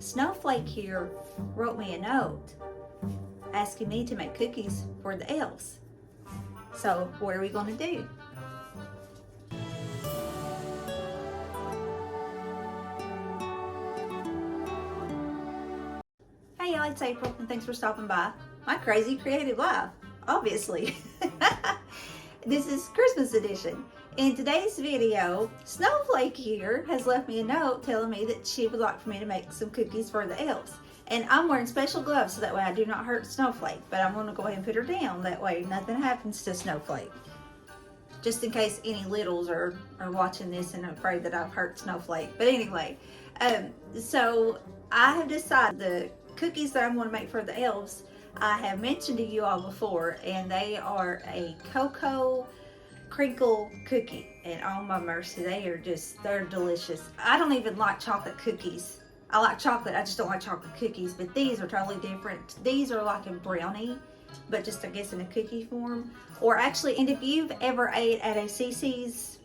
Snowflake here wrote me a note asking me to make cookies for the elves. So what are we going to do? Hey y'all, it's April and thanks for stopping by my crazy creative life, obviously. This is Christmas edition. In today's video, Snowflake here has left me a note telling me that she would like for me to make some cookies for the elves. And I'm wearing special gloves so that way I do not hurt Snowflake. But I'm going to go ahead and put her down. That way nothing happens to Snowflake. Just in case any littles are watching this and afraid that I've hurt Snowflake. But anyway, so I have decided the cookies that I'm going to make for the elves, I have mentioned to you all before, and they are a cocoa crinkle cookie. And oh my mercy, they're delicious. I don't even like chocolate cookies. I like chocolate, I just don't like chocolate cookies, but these are totally different. These are like a brownie, but just I guess in a cookie form. Or actually, and if you've ever ate at a CC's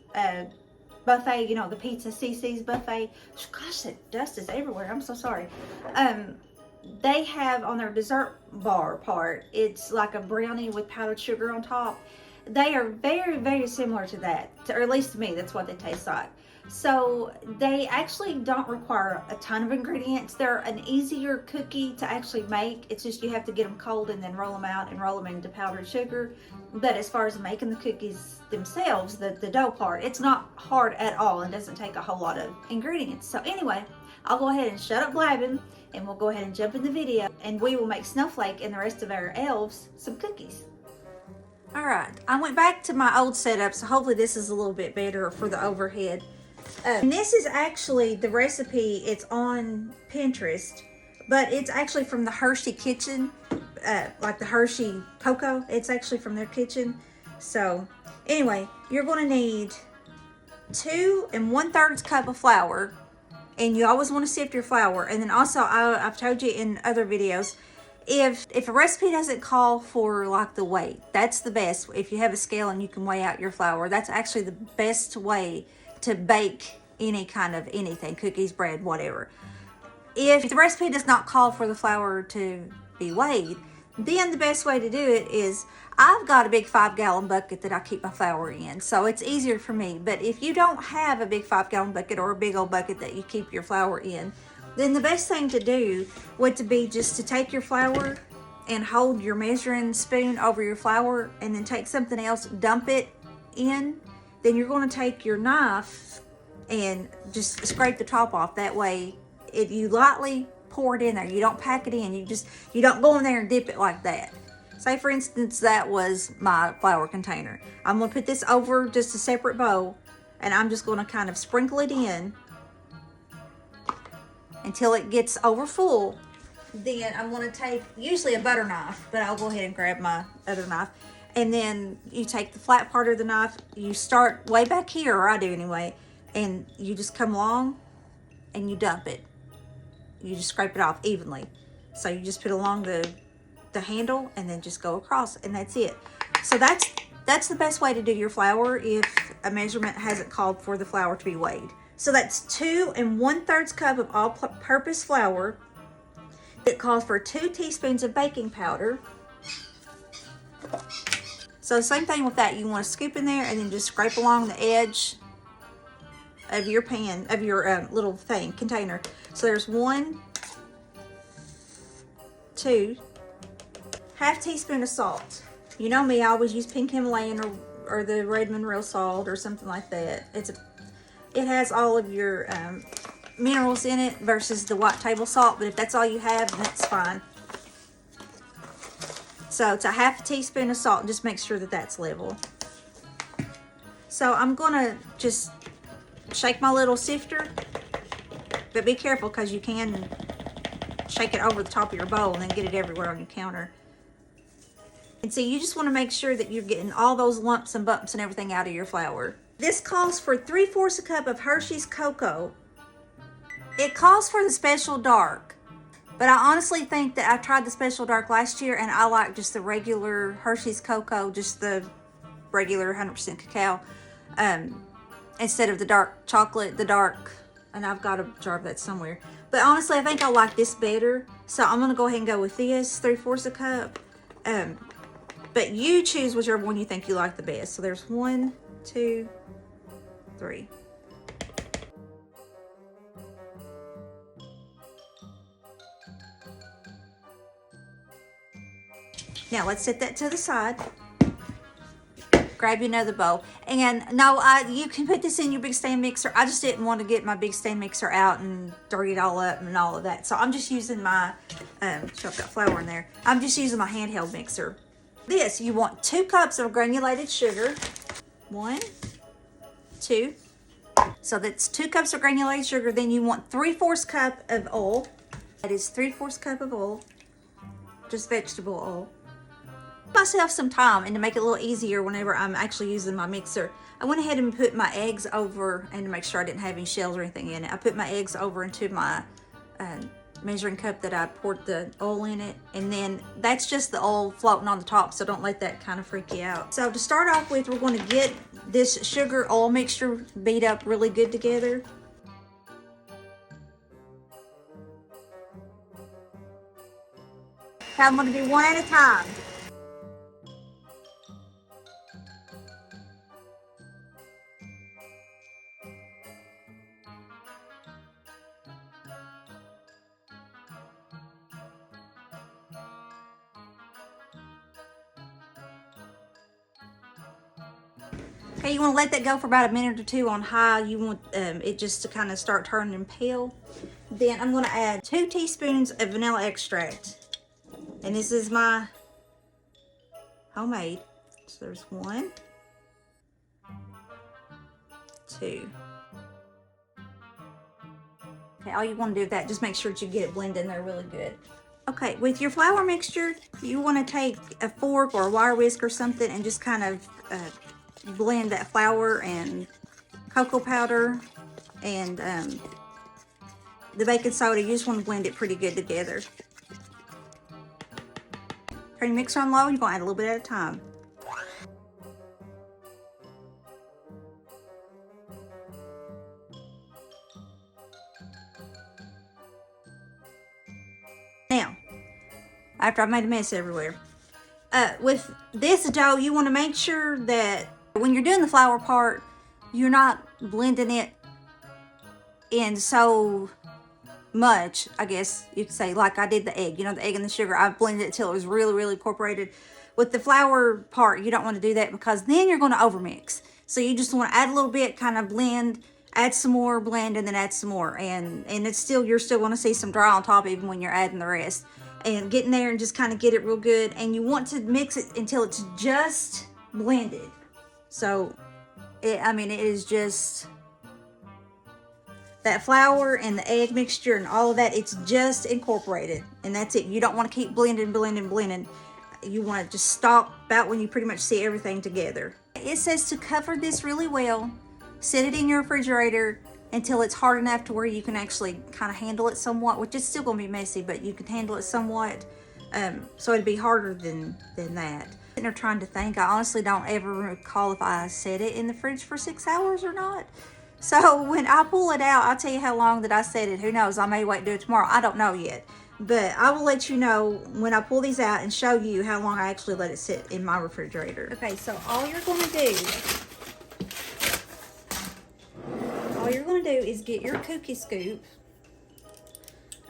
buffet, you know, the pizza CC's buffet, gosh, that dust is everywhere, I'm so sorry. They have on their dessert bar part, it's like a brownie with powdered sugar on top. They are very, very similar to that, or at least to me, that's what they taste like. So they actually don't require a ton of ingredients. They're an easier cookie to actually make. It's just you have to get them cold and then roll them out and roll them into powdered sugar. But as far as making the cookies themselves, the dough part, it's not hard at all and doesn't take a whole lot of ingredients. So anyway, I'll go ahead and shut up blabbing and we'll go ahead and jump in the video and we will make Snowflake and the rest of our elves some cookies. All right, I went back to my old setup, so hopefully this is a little bit better for the overhead. And this is actually the recipe, it's on Pinterest, but it's actually from the Hershey kitchen, like the Hershey cocoa. It's actually from their kitchen. So anyway, you're going to need 2 1/3 cup of flour, and you always want to sift your flour. And then also, I've told you in other videos, if a recipe doesn't call for like the weight, that's the best. If you have a scale and you can weigh out your flour, that's actually the best way to bake any kind of anything, cookies, bread, whatever. If the recipe does not call for the flour to be weighed, then the best way to do it is, I've got a big 5-gallon bucket that I keep my flour in, so it's easier for me. But if you don't have a big 5-gallon bucket or a big old bucket that you keep your flour in, then the best thing to do would to be just to take your flour and hold your measuring spoon over your flour and then take something else, dump it in. Then you're going to take your knife and just scrape the top off. That way, if you lightly pour it in there, you don't pack it in. You don't go in there and dip it like that. Say for instance, that was my flour container. I'm going to put this over just a separate bowl, and I'm just going to kind of sprinkle it in until it gets over full. Then I'm going to take usually a butter knife, but I'll go ahead and grab my other knife. And then you take the flat part of the knife, you start way back here, or I do anyway, and you just come along and you dump it. You just scrape it off evenly. So you just put along the handle and then just go across, and that's it. So that's the best way to do your flour if a measurement hasn't called for the flour to be weighed. So that's 2 1/3 cup of all-purpose flour. It calls for 2 teaspoons of baking powder. So same thing with that. You want to scoop in there and then just scrape along the edge of your pan, of your little thing, container. So there's 1, 2, ½ teaspoon of salt. You know me, I always use pink Himalayan or the Redmond real salt or something like that. It has all of your minerals in it versus the white table salt, but if that's all you have, then that's fine. So it's a ½ teaspoon of salt, and just make sure that that's level. So I'm gonna just shake my little sifter, but be careful because you can shake it over the top of your bowl and then get it everywhere on your counter. And so you just want to make sure that you're getting all those lumps and bumps and everything out of your flour. This calls for 3/4 cup of Hershey's cocoa. It calls for the special dark, but I honestly think that I tried the special dark last year and I like just the regular Hershey's cocoa, just the regular 100% cacao, instead of the dark chocolate, and I've got a jar of that somewhere. But honestly, I think I like this better. So I'm going to go ahead and go with this, 3/4 a cup. But you choose whichever one you think you like the best. So there's 1, 2, 3. Now let's set that to the side. Grab you another bowl. And no, you can put this in your big stand mixer. I just didn't want to get my big stand mixer out and dirty it all up and all of that. So I'm just using my, I've got flour in there. I'm just using my handheld mixer. This, you want 2 cups of granulated sugar. 1, 2. So that's 2 cups of granulated sugar. Then you want 3/4 cup of oil. That is 3/4 cup of oil. Just vegetable oil. Myself some time, and to make it a little easier whenever I'm actually using my mixer, I went ahead and put my eggs over, and to make sure I didn't have any shells or anything in it, I put my eggs over into my measuring cup that I poured the oil in it, and then that's just the oil floating on the top, so don't let that kind of freak you out. So to start off with, we're going to get this sugar oil mixture beat up really good together. I'm going to do one at a time. Okay, you want to let that go for about a minute or 2 on high. You want it just to kind of start turning pale. Then I'm going to add 2 teaspoons of vanilla extract. And this is my homemade. So there's 1, 2. Okay, all you want to do with that, just make sure that you get it blended in there really good. Okay, with your flour mixture, you want to take a fork or a wire whisk or something and just kind of blend that flour and cocoa powder and the baking soda. You just want to blend it pretty good together. Turn your mixer on low, you're going to add a little bit at a time. Now, after I've made a mess everywhere, with this dough, you want to make sure that when you're doing the flour part, you're not blending it in so much, I guess you could say, like I did the egg. You know, the egg and the sugar, I blended it till it was really, really incorporated. With the flour part, you don't want to do that because then you're going to overmix. So you just want to add a little bit, kind of blend, add some more, blend, and then add some more. And it's still, you're still going to see some dry on top even when you're adding the rest. And get in there and just kind of get it real good. And you want to mix it until it's just blended. So, it is just that flour and the egg mixture and all of that. It's just incorporated. And that's it. You don't want to keep blending. You want to just stop about when you pretty much see everything together. It says to cover this really well. Set it in your refrigerator until it's hard enough to where you can actually kind of handle it somewhat, which is still going to be messy, but you can handle it somewhat. So it'd be harder than that. Sitting there trying to think, I honestly don't ever recall if I set it in the fridge for 6 hours or not. So when I pull it out, I'll tell you how long that I set it. Who knows? I may wait and do it tomorrow. I don't know yet. But I will let you know when I pull these out and show you how long I actually let it sit in my refrigerator. Okay, so all you're going to do is get your cookie scoop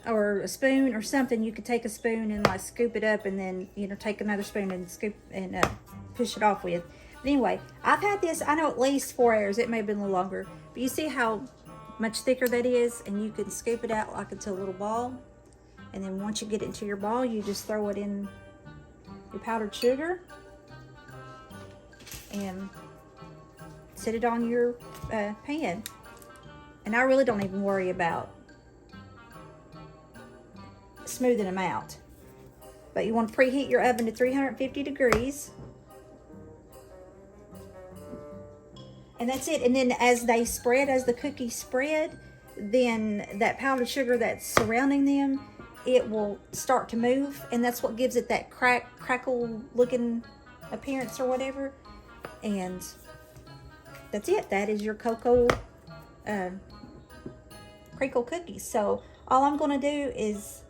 or a spoon or something. You could take a spoon and like scoop it up and then, you know, take another spoon and scoop and push it off with. But anyway, I've had this, I know, at least 4 hours. It may have been a little longer. But you see how much thicker that is? And you can scoop it out like it's a little ball. And then once you get it into your ball, you just throw it in your powdered sugar and set it on your pan. And I really don't even worry about smoothing them out. But you want to preheat your oven to 350 degrees. And that's it. And then as they spread, as the cookies spread, then that powdered sugar that's surrounding them, it will start to move. And that's what gives it that crackle looking appearance or whatever. And that's it. That is your cocoa crinkle cookies. So all I'm going to do is,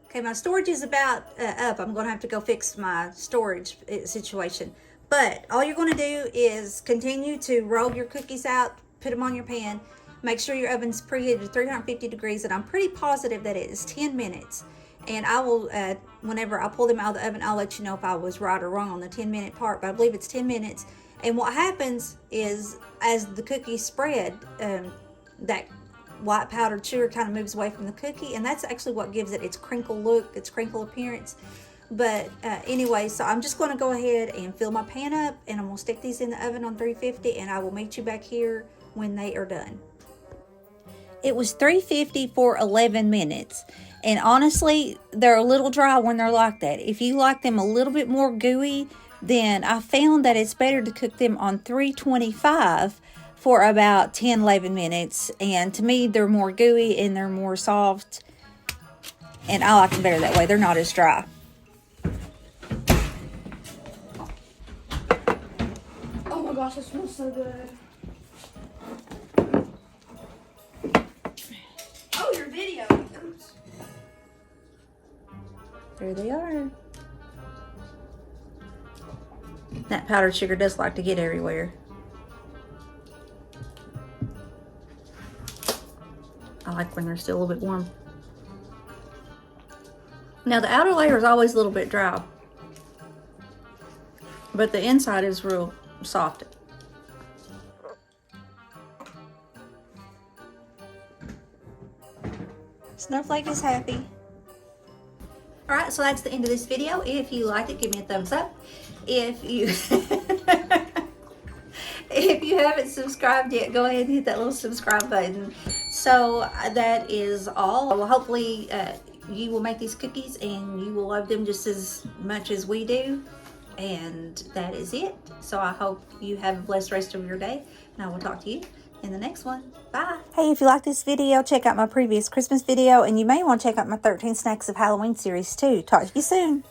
okay, my storage is about up. I'm going to have to go fix my storage situation. But all you're going to do is continue to roll your cookies out, put them on your pan. Make sure your oven's preheated to 350 degrees, and I'm pretty positive that it is 10 minutes. And I will, whenever I pull them out of the oven, I'll let you know if I was right or wrong on the 10-minute part, but I believe it's 10 minutes. And what happens is, as the cookies spread, that white powdered sugar kind of moves away from the cookie, and that's actually what gives it its crinkle look, its crinkle appearance. But anyway, so I'm just going to go ahead and fill my pan up, and I'm going to stick these in the oven on 350, and I will meet you back here when they are done. It was 350 for 11 minutes. And honestly, they're a little dry when they're like that. If you like them a little bit more gooey, then I found that it's better to cook them on 325 for about 10-11 minutes. And to me, they're more gooey and they're more soft. And I like them better that way. They're not as dry. Oh my gosh, it smells so good. Oh, your video. Oops. There they are. That powdered sugar does like to get everywhere. I like when they're still a little bit warm. Now the outer layer is always a little bit dry, but the inside is real soft. Snowflake is happy. Alright, so that's the end of this video. If you liked it, give me a thumbs up. If you if you haven't subscribed yet, go ahead and hit that little subscribe button. So that is all. Well, hopefully you will make these cookies and you will love them just as much as we do. And that is it. So I hope you have a blessed rest of your day, and I will talk to you in the next one. Bye. Hey, if you like this video, check out my previous Christmas video, and you may want to check out my 13 Snacks of Halloween series too. Talk to you soon.